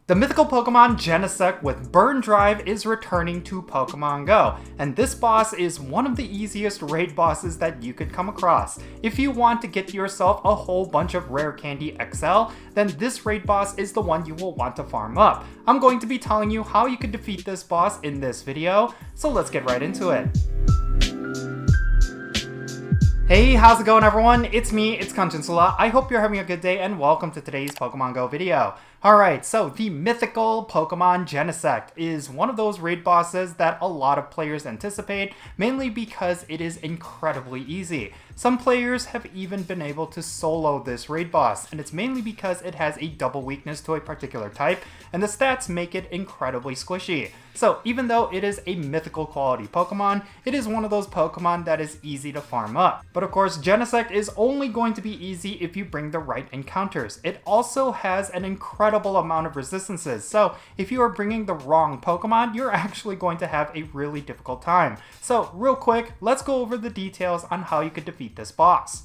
The mythical Pokemon Genesect with Burn Drive is returning to Pokemon GO, and this boss is one of the easiest raid bosses that you could come across. If you want to get yourself a whole bunch of Rare Candy XL, then this raid boss is the one you will want to farm up. I'm going to be telling you how you can defeat this boss in this video, so let's get right into it. Hey, how's it going everyone? It's me, it's Jinsula. I hope you're having a good day and welcome to today's Pokemon GO video. Alright, so the mythical Pokemon Genesect is one of those raid bosses that a lot of players anticipate, mainly because it is incredibly easy. Some players have even been able to solo this raid boss, and it's mainly because it has a double weakness to a particular type, and the stats make it incredibly squishy. So even though it is a mythical quality Pokemon, it is one of those Pokemon that is easy to farm up. But of course, Genesect is only going to be easy if you bring the right encounters. It also has an incredible amount of resistances, so if you are bringing the wrong Pokemon, you're actually going to have a really difficult time. So real quick, let's go over the details on how you could defeat this boss.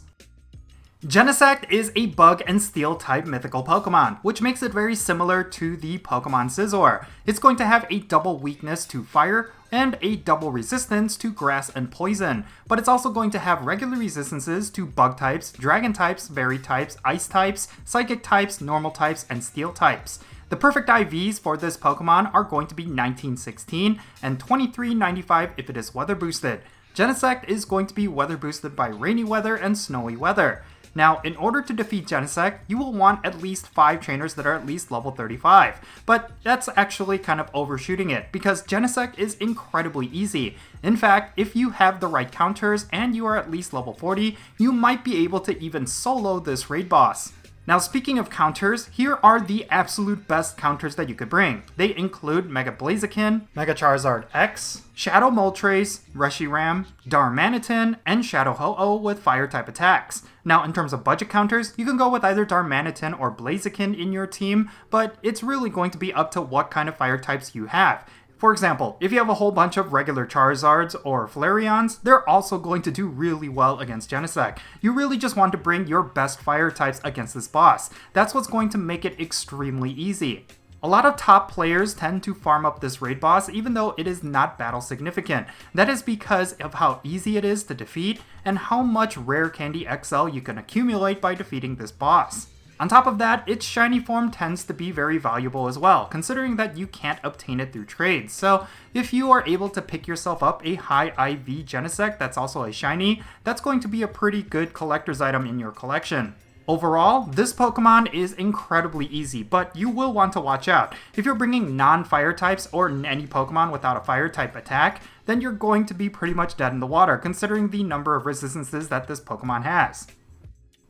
Genesect is a bug and steel type mythical Pokemon, which makes it very similar to the Pokemon Scizor. It's going to have a double weakness to fire and a double resistance to grass and poison, but it's also going to have regular resistances to bug types, dragon types, berry types, ice types, psychic types, normal types, and steel types. The perfect IVs for this Pokemon are going to be 1916 and 2395 if it is weather boosted. Genesect is going to be weather boosted by rainy weather and snowy weather. Now, in order to defeat Genesect, you will want at least 5 trainers that are at least level 35, but that's actually kind of overshooting it, because Genesect is incredibly easy. In fact, if you have the right counters and you are at least level 40, you might be able to even solo this raid boss. Now, speaking of counters, here are the absolute best counters that you could bring. They include Mega Blaziken, Mega Charizard X, Shadow Moltres, Reshiram, Darmanitan, and Shadow Ho-Oh with fire-type attacks. Now, in terms of budget counters, you can go with either Darmanitan or Blaziken in your team, but it's really going to be up to what kind of fire types you have. For example, if you have a whole bunch of regular Charizards or Flareons, they're also going to do really well against Genesect. You really just want to bring your best fire types against this boss. That's what's going to make it extremely easy. A lot of top players tend to farm up this raid boss even though it is not battle significant. That is because of how easy it is to defeat and how much Rare Candy XL you can accumulate by defeating this boss. On top of that, its shiny form tends to be very valuable as well, considering that you can't obtain it through trades. So if you are able to pick yourself up a high IV Genesect that's also a shiny, that's going to be a pretty good collector's item in your collection. Overall, this Pokemon is incredibly easy, but you will want to watch out. If you're bringing non-fire types or any Pokemon without a fire type attack, then you're going to be pretty much dead in the water, considering the number of resistances that this Pokemon has.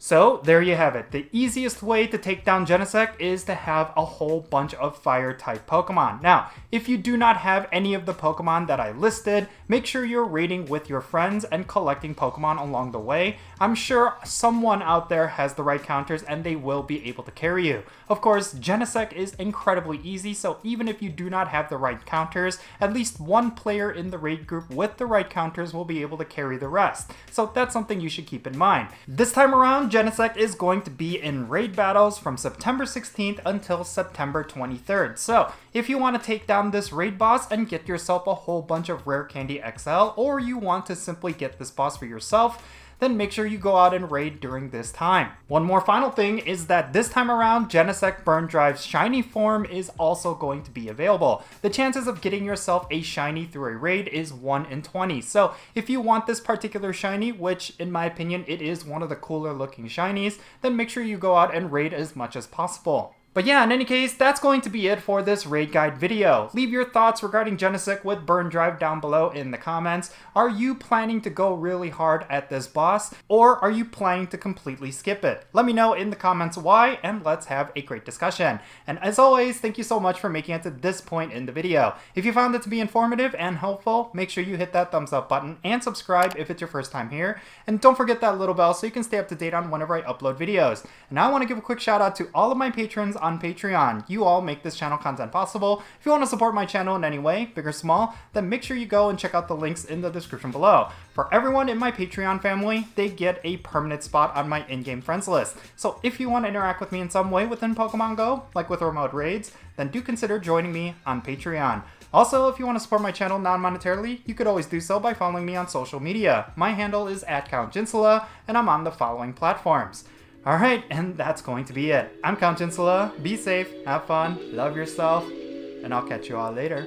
So there you have it. The easiest way to take down Genesect is to have a whole bunch of fire type Pokemon. Now, if you do not have any of the Pokemon that I listed, make sure you're raiding with your friends and collecting Pokemon along the way. I'm sure someone out there has the right counters and they will be able to carry you. Of course, Genesect is incredibly easy, so even if you do not have the right counters, at least one player in the raid group with the right counters will be able to carry the rest. So that's something you should keep in mind. This time around, Genesect is going to be in raid battles from September 16th until September 23rd. So if you want to take down this raid boss and get yourself a whole bunch of Rare Candy XL, or you want to simply get this boss for yourself, then make sure you go out and raid during this time. One more final thing is that this time around, Genesect Burn Drive's shiny form is also going to be available. The chances of getting yourself a shiny through a raid is 1 in 20. So if you want this particular shiny, which in my opinion it is one of the cooler looking shinies, then make sure you go out and raid as much as possible. But yeah, in any case, that's going to be it for this raid guide video. Leave your thoughts regarding Genesect with Burn Drive down below in the comments. Are you planning to go really hard at this boss, or are you planning to completely skip it? Let me know in the comments why, and let's have a great discussion. And as always, thank you so much for making it to this point in the video. If you found it to be informative and helpful, make sure you hit that thumbs up button and subscribe if it's your first time here. And don't forget that little bell so you can stay up to date on whenever I upload videos. And I want to give a quick shout out to all of my patrons on Patreon. You all make this channel content possible. If you want to support my channel in any way, big or small, then make sure you go and check out the links in the description below. For everyone in my Patreon family, they get a permanent spot on my in-game friends list. So if you want to interact with me in some way within Pokemon Go, like with remote raids, then do consider joining me on Patreon. Also, if you want to support my channel non-monetarily, you could always do so by following me on social media. My handle is @CountJinsula, and I'm on the following platforms. Alright, and that's going to be it. I'm Count Jinsula. Be safe, have fun, love yourself, and I'll catch you all later.